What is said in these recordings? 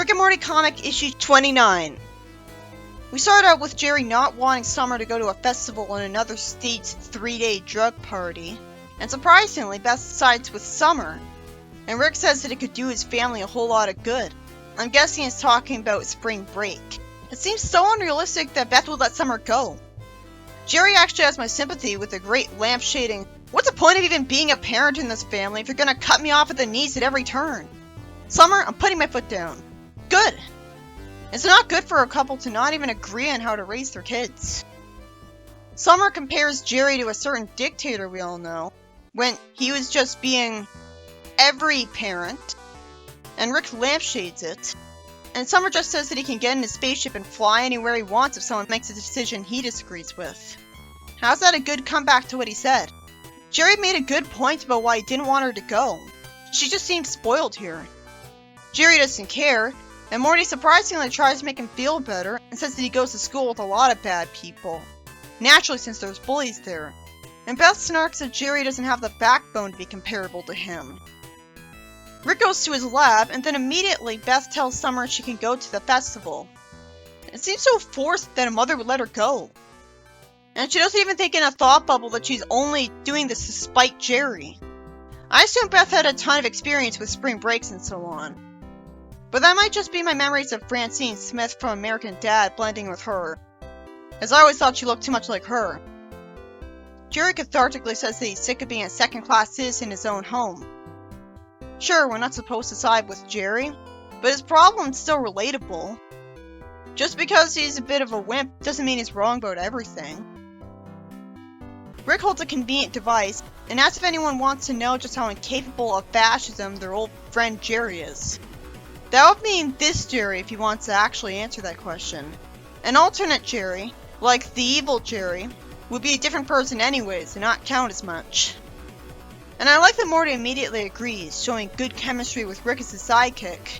Rick and Morty comic issue 29. We started out with Jerry not wanting Summer to go to a festival in another state's 3-day drug party, and surprisingly, Beth sides with Summer, and Rick says that it could do his family a whole lot of good. I'm guessing he's talking about spring break. It seems so unrealistic that Beth would let Summer go. Jerry actually has my sympathy with the great lampshading. What's the point of even being a parent in this family if you're gonna cut me off at the knees at every turn? Summer, I'm putting my foot down. Good. It's not good for a couple to not even agree on how to raise their kids. Summer compares Jerry to a certain dictator we all know, when he was just being every parent, and Rick lampshades it, and Summer just says that he can get in his spaceship and fly anywhere he wants if someone makes a decision he disagrees with. How's that a good comeback to what he said? Jerry made a good point about why he didn't want her to go. She just seems spoiled here. Jerry doesn't care, and Morty surprisingly tries to make him feel better and says that he goes to school with a lot of bad people. Naturally, since there's bullies there. And Beth snarks that Jerry doesn't have the backbone to be comparable to him. Rick goes to his lab, and then immediately Beth tells Summer she can go to the festival. It seems so forced that a mother would let her go. And she doesn't even think in a thought bubble that she's only doing this to spite Jerry. I assume Beth had a ton of experience with spring breaks and so on. But that might just be my memories of Francine Smith from American Dad blending with her, as I always thought she looked too much like her. Jerry cathartically says that he's sick of being a second-class citizen in his own home. Sure, we're not supposed to side with Jerry, but his problem's still relatable. Just because he's a bit of a wimp doesn't mean he's wrong about everything. Rick holds a convenient device and asks if anyone wants to know just how incapable of fascism their old friend Jerry is. That would mean this Jerry if he wants to actually answer that question. An alternate Jerry, like the evil Jerry, would be a different person anyways and not count as much. And I like that Morty immediately agrees, showing good chemistry with Rick as his sidekick.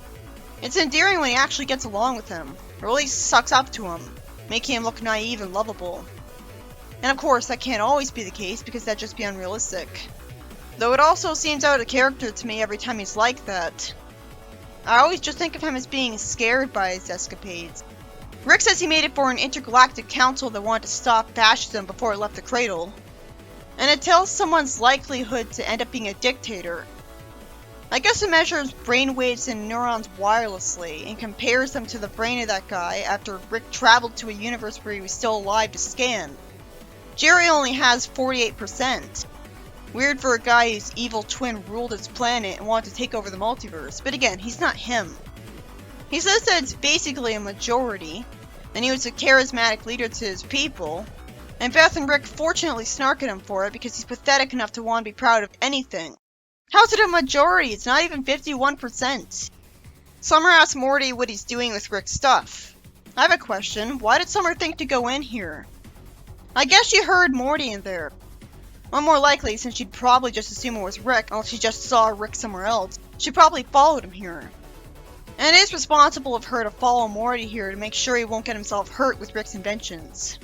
It's endearing when he actually gets along with him, or at least sucks up to him, making him look naive and lovable. And of course, that can't always be the case because that'd just be unrealistic. Though it also seems out of character to me every time he's like that. I always just think of him as being scared by his escapades. Rick says he made it for an intergalactic council that wanted to stop fascism before it left the cradle. And it tells someone's likelihood to end up being a dictator. I guess it measures brainwaves and neurons wirelessly and compares them to the brain of that guy after Rick traveled to a universe where he was still alive to scan. Jerry only has 48%. Weird for a guy whose evil twin ruled his planet and wanted to take over the multiverse, but again, he's not him. He says that it's basically a majority, and he was a charismatic leader to his people, and Beth and Rick fortunately snark at him for it because he's pathetic enough to want to be proud of anything. How's it a majority? It's not even 51%. Summer asks Morty what he's doing with Rick's stuff. I have a question. Why did Summer think to go in here? I guess she heard Morty in there. Or more likely, since she'd probably just assume it was Rick, unless she just saw Rick somewhere else, she probably followed him here. And it is responsible of her to follow Morty here to make sure he won't get himself hurt with Rick's inventions.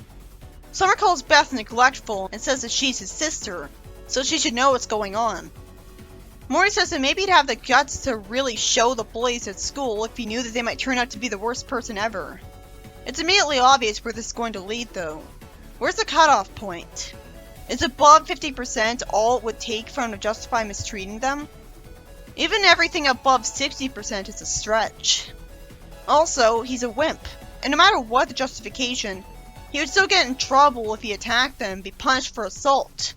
Summer calls Beth neglectful and says that she's his sister, so she should know what's going on. Morty says that maybe he'd have the guts to really show the bullies at school if he knew that they might turn out to be the worst person ever. It's immediately obvious where this is going to lead though. Where's the cutoff point? Is above 50% all it would take for him to justify mistreating them? Even everything above 60% is a stretch. Also, he's a wimp, and no matter what the justification, he would still get in trouble if he attacked them and be punished for assault.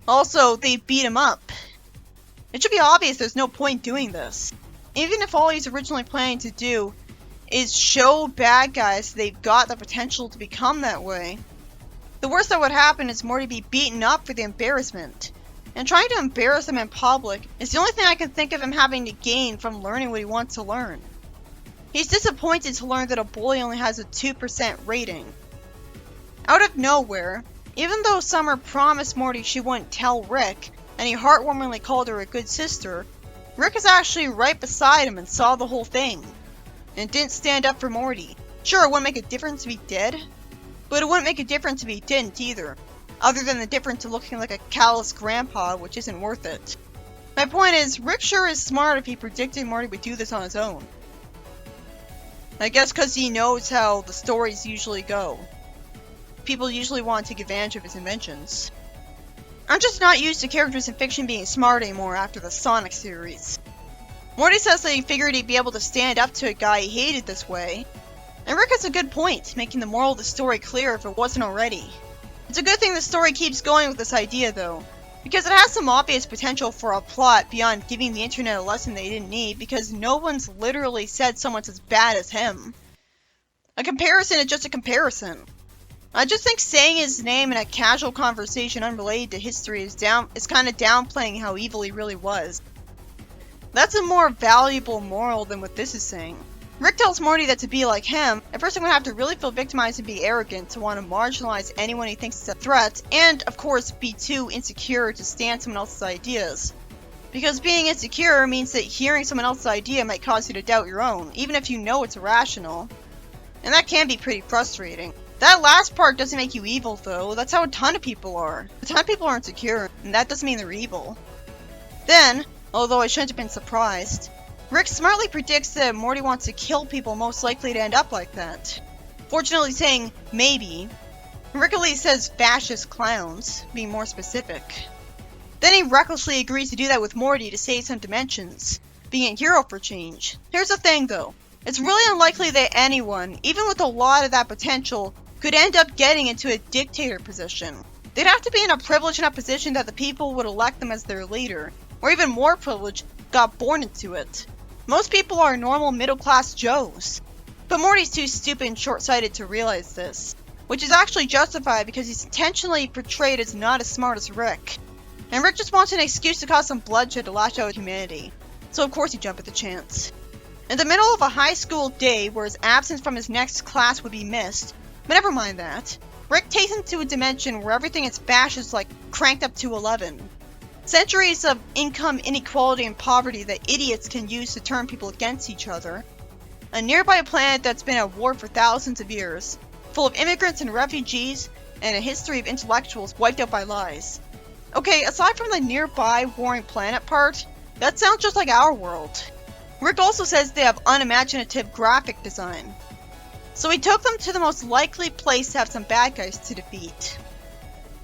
Also, they beat him up. It should be obvious there's no point doing this. Even if all he's originally planning to do is show bad guys they've got the potential to become that way, the worst that would happen is Morty be beaten up for the embarrassment. And trying to embarrass him in public is the only thing I can think of him having to gain from learning what he wants to learn. He's disappointed to learn that a bully only has a 2% rating. Out of nowhere, even though Summer promised Morty she wouldn't tell Rick, and he heartwarmingly called her a good sister, Rick is actually right beside him and saw the whole thing, and didn't stand up for Morty. Sure, it wouldn't make a difference if he did, but it wouldn't make a difference if he didn't either, other than the difference of looking like a callous grandpa, which isn't worth it. My point is, Rick sure is smart if he predicted Morty would do this on his own. I guess because he knows how the stories usually go. People usually want to take advantage of his inventions. I'm just not used to characters in fiction being smart anymore after the Sonic series. Morty says that he figured he'd be able to stand up to a guy he hated this way. And Rick has a good point, making the moral of the story clear if it wasn't already. It's a good thing the story keeps going with this idea though, because it has some obvious potential for a plot beyond giving the internet a lesson they didn't need, because no one's literally said someone's as bad as him. A comparison is just a comparison. I just think saying his name in a casual conversation unrelated to history is kind of downplaying how evil he really was. That's a more valuable moral than what this is saying. Rick tells Morty that to be like him, a person would have to really feel victimized and be arrogant to want to marginalize anyone he thinks is a threat, and of course be too insecure to stand someone else's ideas. Because being insecure means that hearing someone else's idea might cause you to doubt your own, even if you know it's irrational. And that can be pretty frustrating. That last part doesn't make you evil though, that's how a ton of people are. A ton of people are insecure, and that doesn't mean they're evil. Then, although I shouldn't have been surprised, Rick smartly predicts that Morty wants to kill people most likely to end up like that. Fortunately saying maybe, Rick at least says fascist clowns, being more specific. Then he recklessly agrees to do that with Morty to save some dimensions, being a hero for change. Here's the thing though, it's really unlikely that anyone, even with a lot of that potential, could end up getting into a dictator position. They'd have to be in a privileged enough position that the people would elect them as their leader, or even more privileged, got born into it. Most people are normal middle-class Joes. But Morty's too stupid and short-sighted to realize this, which is actually justified because he's intentionally portrayed as not as smart as Rick. And Rick just wants an excuse to cause some bloodshed to lash out at humanity, so of course he'd jump at the chance. In the middle of a high school day where his absence from his next class would be missed, but never mind that, Rick takes him to a dimension where everything is fascist like cranked up to 11. Centuries of income inequality and poverty that idiots can use to turn people against each other. A nearby planet that's been at war for thousands of years, full of immigrants and refugees, and a history of intellectuals wiped out by lies. Okay, aside from the nearby warring planet part, that sounds just like our world. Rick also says they have unimaginative graphic design. So he took them to the most likely place to have some bad guys to defeat.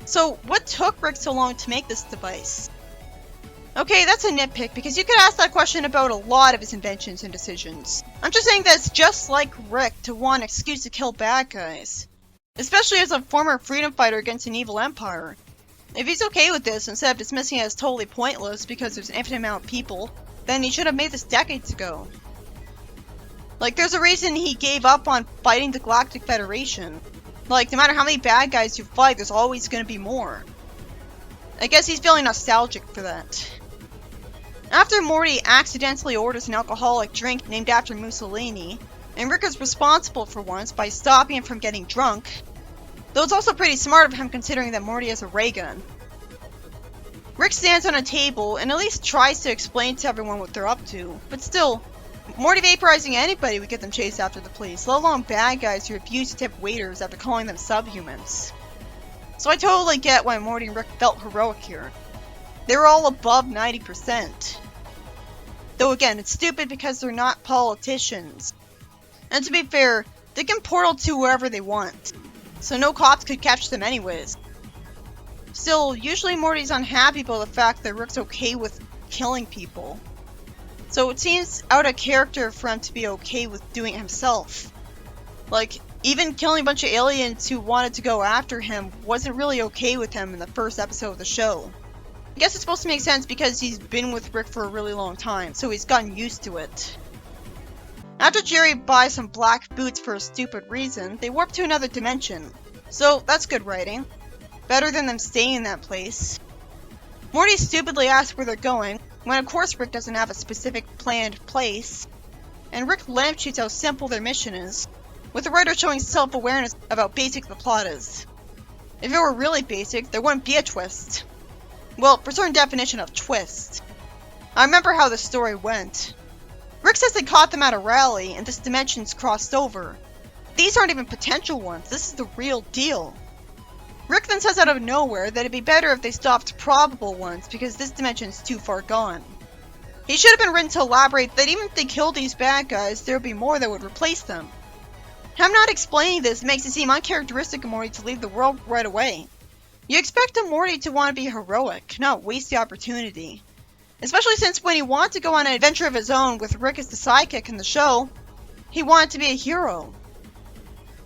So what took Rick so long to make this device? Okay, that's a nitpick because you could ask that question about a lot of his inventions and decisions. I'm just saying that it's just like Rick to want an excuse to kill bad guys. Especially as a former freedom fighter against an evil empire. If he's okay with this instead of dismissing it as totally pointless because there's an infinite amount of people, then he should have made this decades ago. Like, there's a reason he gave up on fighting the Galactic Federation. Like, no matter how many bad guys you fight, there's always gonna be more. I guess he's feeling nostalgic for that. After Morty accidentally orders an alcoholic drink named after Mussolini, and Rick is responsible for once by stopping him from getting drunk, though it's also pretty smart of him considering that Morty has a ray gun. Rick stands on a table and at least tries to explain to everyone what they're up to, but still, Morty vaporizing anybody would get them chased after the police, let alone bad guys who refuse to tip waiters after calling them subhumans. So I totally get why Morty and Rick felt heroic here. They were all above 90%. Though again, it's stupid because they're not politicians. And to be fair, they can portal to wherever they want, so no cops could catch them anyways. Still, usually Morty's unhappy about the fact that Rick's okay with killing people. So it seems out of character for him to be okay with doing it himself. Like, even killing a bunch of aliens who wanted to go after him wasn't really okay with him in the first episode of the show. I guess it's supposed to make sense because he's been with Rick for a really long time, so he's gotten used to it. After Jerry buys some black boots for a stupid reason, they warp to another dimension. So that's good writing. Better than them staying in that place. Morty stupidly asks where they're going, when of course Rick doesn't have a specific planned place, and Rick lampshoots how simple their mission is, with the writer showing self-awareness of how basic the plot is. If it were really basic, there wouldn't be a twist. Well, for certain definition of twist. I remember how the story went. Rick says they caught them at a rally, and this dimension's crossed over. These aren't even potential ones, this is the real deal. Rick then says out of nowhere that it'd be better if they stopped probable ones because this dimension's too far gone. He should have been written to elaborate that even if they killed these bad guys, there would be more that would replace them. Him not explaining this makes it seem uncharacteristic of Morty to leave the world right away. You expect a Morty to want to be heroic, not waste the opportunity. Especially since when he wanted to go on an adventure of his own with Rick as the sidekick in the show, he wanted to be a hero.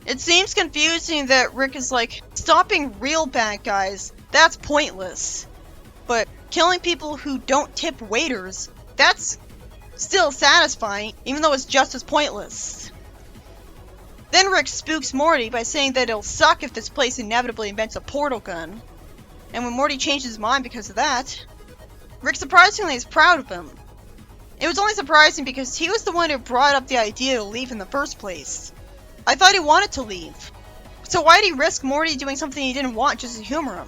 It seems confusing that Rick is like, stopping real bad guys, that's pointless. But killing people who don't tip waiters, that's still satisfying, even though it's just as pointless. Then Rick spooks Morty by saying that it'll suck if this place inevitably invents a portal gun. And when Morty changes his mind because of that, Rick surprisingly is proud of him. It was only surprising because he was the one who brought up the idea to leave in the first place. I thought he wanted to leave. So why'd he risk Morty doing something he didn't want just to humor him?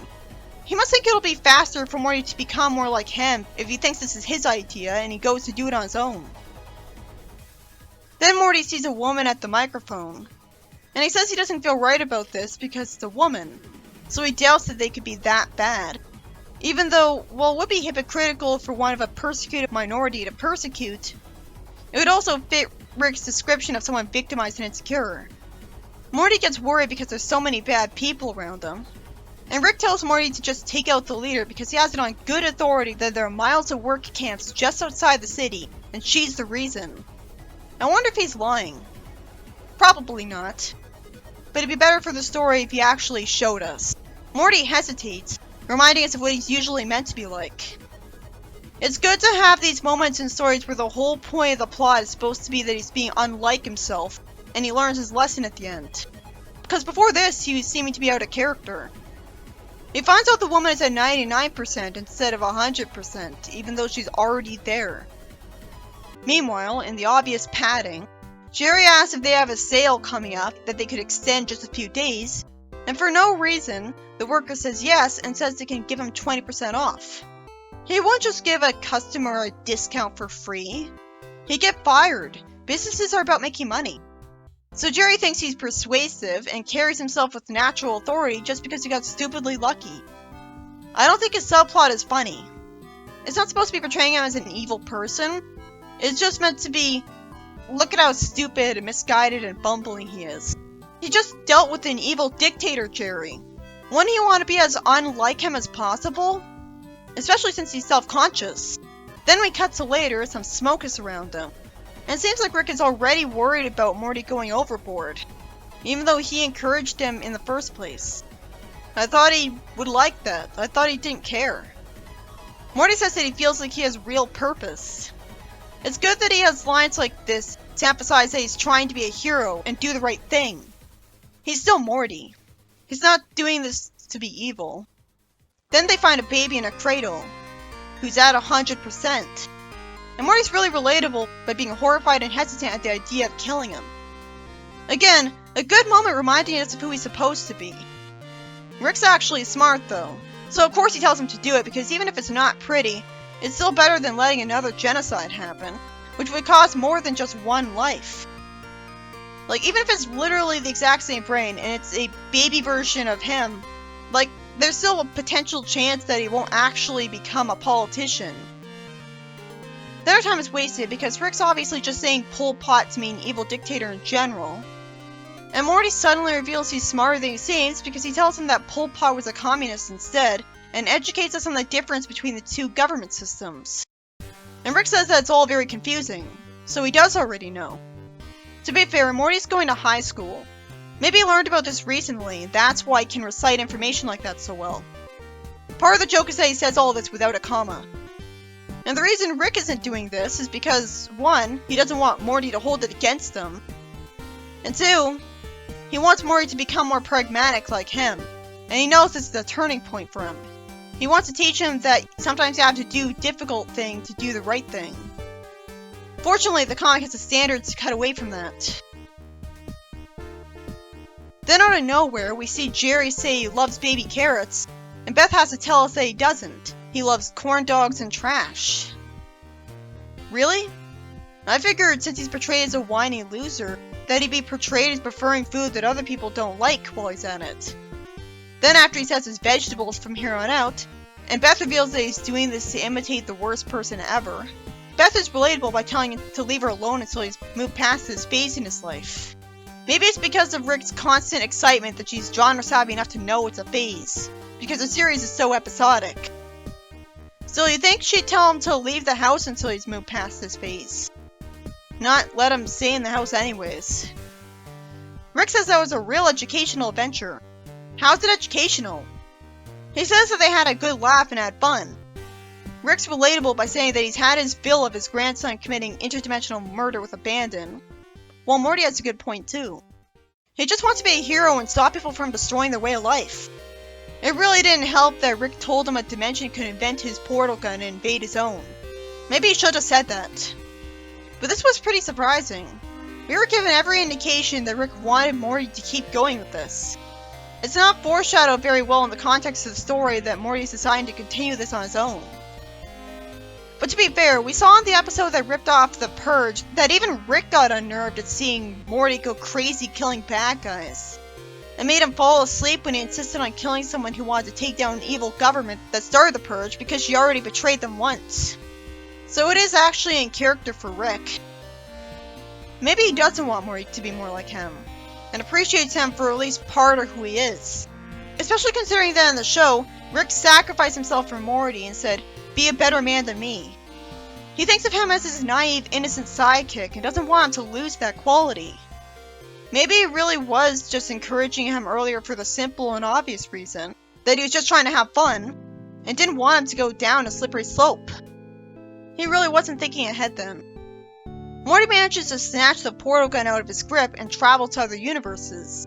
He must think it'll be faster for Morty to become more like him if he thinks this is his idea and he goes to do it on his own. Then Morty sees a woman at the microphone, and he says he doesn't feel right about this because it's a woman, so he doubts that they could be that bad. Even though, while it would be hypocritical for one of a persecuted minority to persecute, it would also fit Rick's description of someone victimized and insecure. Morty gets worried because there's so many bad people around him, and Rick tells Morty to just take out the leader because he has it on good authority that there are miles of work camps just outside the city, and she's the reason. I wonder if he's lying. Probably not. But it'd be better for the story if he actually showed us. Morty hesitates, reminding us of what he's usually meant to be like. It's good to have these moments in stories where the whole point of the plot is supposed to be that he's being unlike himself, and he learns his lesson at the end. Because before this, he was seeming to be out of character. He finds out the woman is at 99% instead of 100%, even though she's already there. Meanwhile, in the obvious padding, Jerry asks if they have a sale coming up that they could extend just a few days, and for no reason, the worker says yes and says they can give him 20% off. He won't just give a customer a discount for free. He'd get fired. Businesses are about making money. So Jerry thinks he's persuasive and carries himself with natural authority just because he got stupidly lucky. I don't think his subplot is funny. It's not supposed to be portraying him as an evil person. It's just meant to be, look at how stupid and misguided and bumbling he is. He just dealt with an evil dictator, Jerry. Wouldn't he want to be as unlike him as possible? Especially since he's self-conscious. Then we cut to later, some smoke is around him. And it seems like Rick is already worried about Morty going overboard, even though he encouraged him in the first place. I thought he would like that. I thought he didn't care. Morty says that he feels like he has real purpose. It's good that he has lines like this to emphasize that he's trying to be a hero and do the right thing. He's still Morty. He's not doing this to be evil. Then they find a baby in a cradle, who's at 100%. And Morty's really relatable by being horrified and hesitant at the idea of killing him. Again, a good moment reminding us of who he's supposed to be. Rick's actually smart though, so of course he tells him to do it because even if it's not pretty, it's still better than letting another genocide happen, which would cost more than just one life. Like, even if it's literally the exact same brain and it's a baby version of him, like, there's still a potential chance that he won't actually become a politician. The other time is wasted because Rick's obviously just saying Pol Pot to mean evil dictator in general. And Morty suddenly reveals he's smarter than he seems because he tells him that Pol Pot was a communist instead, and educates us on the difference between the two government systems. And Rick says that it's all very confusing, so he does already know. To be fair, Morty's going to high school. Maybe he learned about this recently, and that's why he can recite information like that so well. Part of the joke is that he says all this without a comma. And the reason Rick isn't doing this is because, 1, he doesn't want Morty to hold it against him, and 2, he wants Morty to become more pragmatic like him, and he knows this is a turning point for him. He wants to teach him that sometimes you have to do difficult things to do the right thing. Fortunately, the comic has the standards to cut away from that. Then out of nowhere, we see Jerry say he loves baby carrots, and Beth has to tell us that he doesn't. He loves corn dogs and trash. Really? I figured since he's portrayed as a whiny loser, that he'd be portrayed as preferring food that other people don't like while he's at it. Then after he says his vegetables from here on out, and Beth reveals that he's doing this to imitate the worst person ever, Beth is relatable by telling him to leave her alone until he's moved past this phase in his life. Maybe it's because of Rick's constant excitement that she's genre savvy enough to know it's a phase, because the series is so episodic. Still, you'd think she'd tell him to leave the house until he's moved past this phase. Not let him stay in the house anyways. Rick says that was a real educational adventure. How's it educational? He says that they had a good laugh and had fun. Rick's relatable by saying that he's had his fill of his grandson committing interdimensional murder with abandon. While Morty has a good point too. He just wants to be a hero and stop people from destroying their way of life. It really didn't help that Rick told him a dimension could invent his portal gun and invade his own. Maybe he should have said that. But this was pretty surprising. We were given every indication that Rick wanted Morty to keep going with this. It's not foreshadowed very well in the context of the story that Morty's deciding to continue this on his own. But to be fair, we saw in the episode that ripped off The Purge that even Rick got unnerved at seeing Morty go crazy killing bad guys. It made him fall asleep when he insisted on killing someone who wanted to take down an evil government that started the Purge because she already betrayed them once. So it is actually in character for Rick. Maybe he doesn't want Morty to be more like him, and appreciates him for at least part of who he is. Especially considering that in the show, Rick sacrificed himself for Morty and said, "Be a better man than me." He thinks of him as his naive, innocent sidekick and doesn't want him to lose that quality. Maybe he really was just encouraging him earlier for the simple and obvious reason that he was just trying to have fun and didn't want him to go down a slippery slope. He really wasn't thinking ahead then. Morty manages to snatch the portal gun out of his grip and travel to other universes,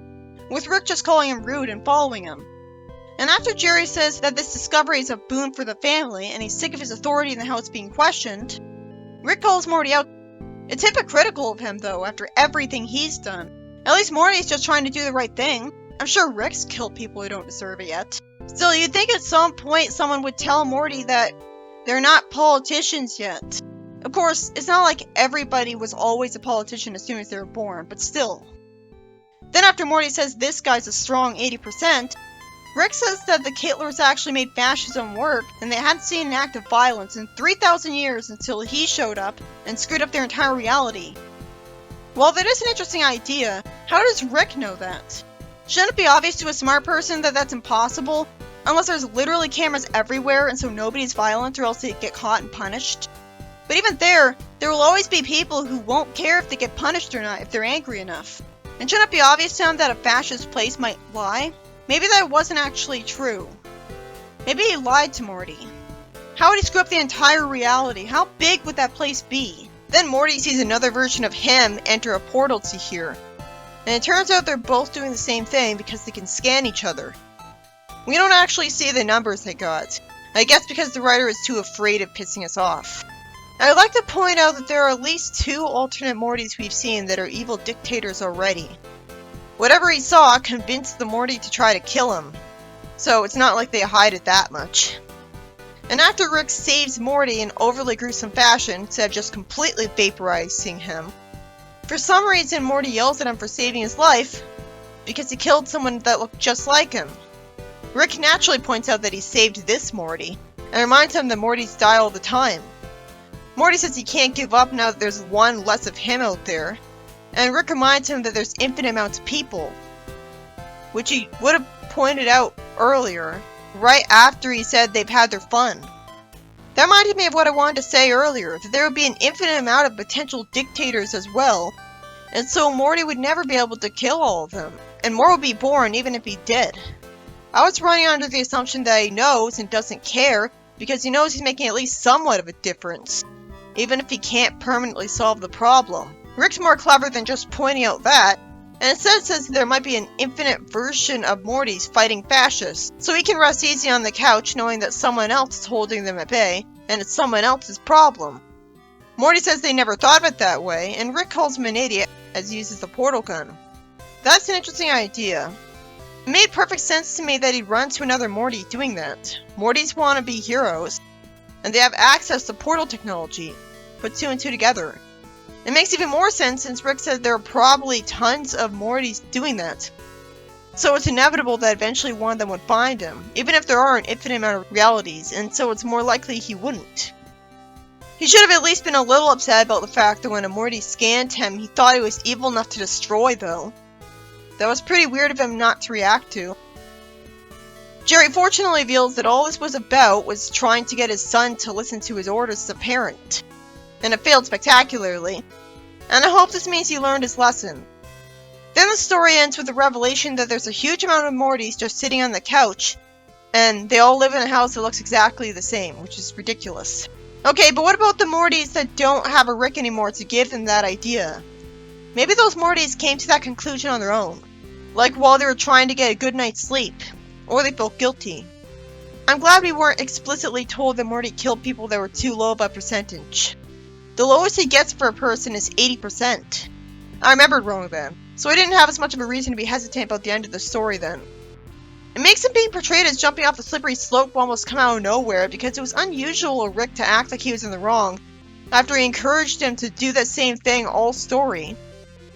with Rick just calling him rude and following him. And after Jerry says that this discovery is a boon for the family and he's sick of his authority in the house being questioned, Rick calls Morty out. It's hypocritical of him though, after everything he's done. At least Morty's just trying to do the right thing. I'm sure Rick's killed people who don't deserve it yet. Still, you'd think at some point someone would tell Morty that they're not politicians yet. Of course, it's not like everybody was always a politician as soon as they were born, but still. Then after Morty says this guy's a strong 80%, Rick says that the Kittlers actually made fascism work and they hadn't seen an act of violence in 3,000 years until he showed up and screwed up their entire reality. While that is an interesting idea, how does Rick know that? Shouldn't it be obvious to a smart person that that's impossible? Unless there's literally cameras everywhere and so nobody's violent or else they get caught and punished. But even there will always be people who won't care if they get punished or not if they're angry enough. And shouldn't it be obvious to him that a fascist place might lie? Maybe that wasn't actually true. Maybe he lied to Morty. How would he screw up the entire reality? How big would that place be? Then Morty sees another version of him enter a portal to here. And it turns out they're both doing the same thing because they can scan each other. We don't actually see the numbers they got. I guess because the writer is too afraid of pissing us off. I'd like to point out that there are at least 2 alternate Mortys we've seen that are evil dictators already. Whatever he saw convinced the Morty to try to kill him. So it's not like they hide it that much. And after Rick saves Morty in overly gruesome fashion, instead of just completely vaporizing him, for some reason Morty yells at him for saving his life, because he killed someone that looked just like him. Rick naturally points out that he saved this Morty, and reminds him that Mortys die all the time. Morty says he can't give up now that there's one less of him out there, and Rick reminds him that there's infinite amounts of people, which he would have pointed out earlier, right after he said they've had their fun. That reminded me of what I wanted to say earlier, that there would be an infinite amount of potential dictators as well, and so Morty would never be able to kill all of them, and more would be born even if he did. I was running under the assumption that he knows and doesn't care, because he knows he's making at least somewhat of a difference, even if he can't permanently solve the problem. Rick's more clever than just pointing out that, and instead says there might be an infinite version of Morty's fighting fascists, so he can rest easy on the couch knowing that someone else is holding them at bay, and it's someone else's problem. Morty says they never thought of it that way, and Rick calls him an idiot as he uses the portal gun. That's an interesting idea. It made perfect sense to me that he'd run to another Morty doing that. Mortys want to be heroes, and they have access to portal technology. Put 2 and 2 together. It makes even more sense since Rick said there are probably tons of Mortys doing that. So it's inevitable that eventually one of them would find him, even if there are an infinite amount of realities, and so it's more likely he wouldn't. He should have at least been a little upset about the fact that when a Morty scanned him, he thought he was evil enough to destroy, though. That was pretty weird of him not to react to. Jerry fortunately reveals that all this was about was trying to get his son to listen to his orders as a parent. And it failed spectacularly. And I hope this means he learned his lesson. Then the story ends with the revelation that there's a huge amount of Mortys just sitting on the couch, and they all live in a house that looks exactly the same, which is ridiculous. Okay, but what about the Mortys that don't have a Rick anymore to give them that idea? Maybe those Mortys came to that conclusion on their own. Like while they were trying to get a good night's sleep. Or they felt guilty. I'm glad we weren't explicitly told that Morty killed people that were too low by percentage. The lowest he gets for a person is 80%. I remembered wrong then, so I didn't have as much of a reason to be hesitant about the end of the story then. It makes him being portrayed as jumping off the slippery slope almost come out of nowhere because it was unusual of Rick to act like he was in the wrong after he encouraged him to do that same thing all story.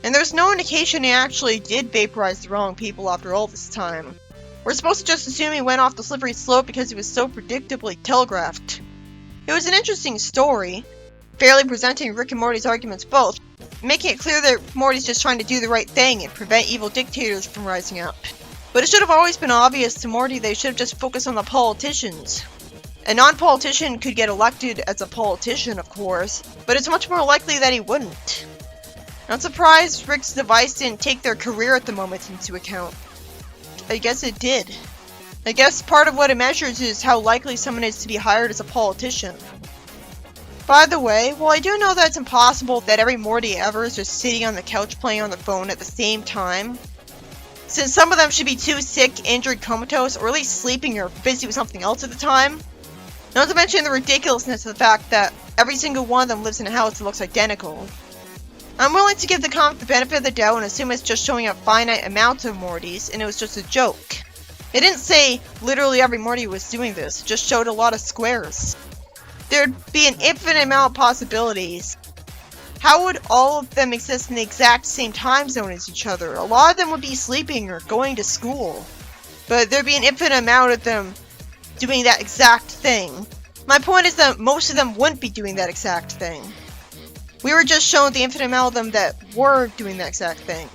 And there's no indication he actually did vaporize the wrong people after all this time. We're supposed to just assume he went off the slippery slope because he was so predictably telegraphed. It was an interesting story, fairly presenting Rick and Morty's arguments both, making it clear that Morty's just trying to do the right thing and prevent evil dictators from rising up. But it should have always been obvious to Morty they should have just focused on the politicians. A non-politician could get elected as a politician, of course, but it's much more likely that he wouldn't. Not surprised Rick's device didn't take their career at the moment into account. I guess it did. I guess part of what it measures is how likely someone is to be hired as a politician. By the way, while I do know that it's impossible that every Morty ever is just sitting on the couch playing on the phone at the same time, since some of them should be too sick, injured, comatose, or at least sleeping or busy with something else at the time, not to mention the ridiculousness of the fact that every single one of them lives in a house that looks identical. I'm willing to give the comic the benefit of the doubt and assume it's just showing a finite amount of Mortys, and it was just a joke. It didn't say literally every Morty was doing this, it just showed a lot of squares. There'd be an infinite amount of possibilities. How would all of them exist in the exact same time zone as each other? A lot of them would be sleeping or going to school. But there'd be an infinite amount of them doing that exact thing. My point is that most of them wouldn't be doing that exact thing. We were just shown the infinite amount of them that were doing that exact thing.